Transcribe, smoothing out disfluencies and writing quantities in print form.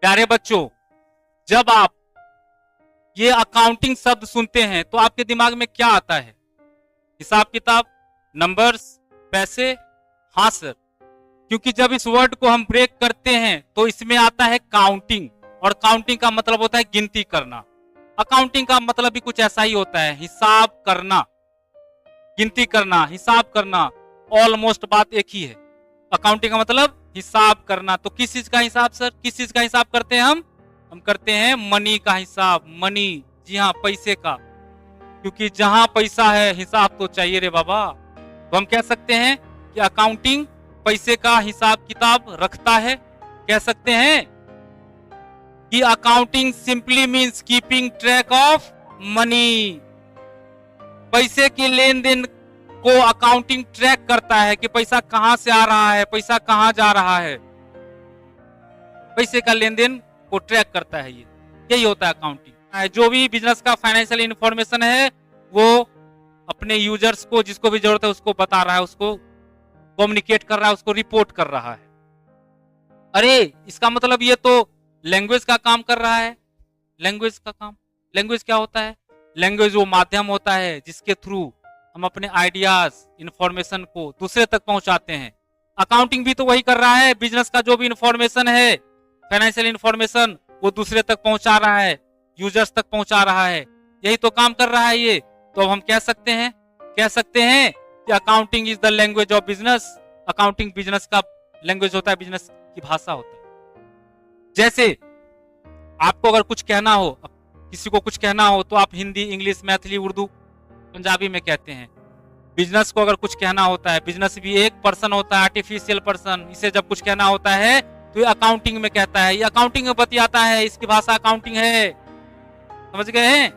प्यारे बच्चों, जब आप ये अकाउंटिंग शब्द सुनते हैं तो आपके दिमाग में क्या आता है? हिसाब किताब, नंबर्स, पैसे? हाँ सर, क्योंकि जब इस वर्ड को हम ब्रेक करते हैं तो इसमें आता है काउंटिंग, और काउंटिंग का मतलब होता है गिनती करना। अकाउंटिंग का मतलब भी कुछ ऐसा ही होता है, हिसाब करना, गिनती करना, हिसाब करना, ऑलमोस्ट बात एक ही है। अकाउंटिंग का मतलब हिसाब करना। तो किस चीज का हिसाब सर? किस चीज का हिसाब करते हैं हम करते हैं मनी का हिसाब। मनी, जी हाँ, पैसे का, क्योंकि जहां पैसा है हिसाब तो चाहिए रे बाबा। तो हम कह सकते हैं कि अकाउंटिंग पैसे का हिसाब किताब रखता है। कह सकते हैं कि accounting simply means keeping track of money. पैसे के लेन देन को अकाउंटिंग ट्रैक करता है कि पैसा कहां से आ रहा है, पैसा कहां जा रहा है। पैसे का लेन देन को ट्रैक करता है, यही होता है अकाउंटिंग। जो भी बिजनेस का फाइनेंशियल इंफॉर्मेशन है वो अपने यूजर्स को, जिसको भी जरूरत है उसको बता रहा है, उसको कम्युनिकेट कर रहा है, उसको रिपोर्ट कर रहा है। अरे इसका मतलब ये तो लैंग्वेज का काम कर रहा है। लैंग्वेज का काम, लैंग्वेज क्या होता है? लैंग्वेज वो माध्यम होता है जिसके थ्रू हम अपने आइडियाज, इंफॉर्मेशन को दूसरे तक पहुंचाते हैं। अकाउंटिंग भी तो वही कर रहा है। बिजनेस का जो भी इंफॉर्मेशन है, फाइनेंशियल इंफॉर्मेशन, वो दूसरे तक पहुंचा रहा है, यूजर्स तक पहुंचा रहा है। यही तो काम कर रहा है ये। तो अब हम कह सकते हैं कि accounting is the language of business. Accounting business का लैंग्वेज होता है, बिजनेस की भाषा होता है। जैसे आपको अगर कुछ कहना हो, किसी को कुछ कहना हो, तो आप हिंदी, इंग्लिश, मैथिली, उर्दू, पंजाबी में कहते हैं। बिजनेस को अगर कुछ कहना होता है, बिजनेस भी एक पर्सन होता है, आर्टिफिशियल पर्सन, इसे जब कुछ कहना होता है तो ये अकाउंटिंग में कहता है, ये अकाउंटिंग में बतियाता है, इसकी भाषा अकाउंटिंग है। समझ गए हैं?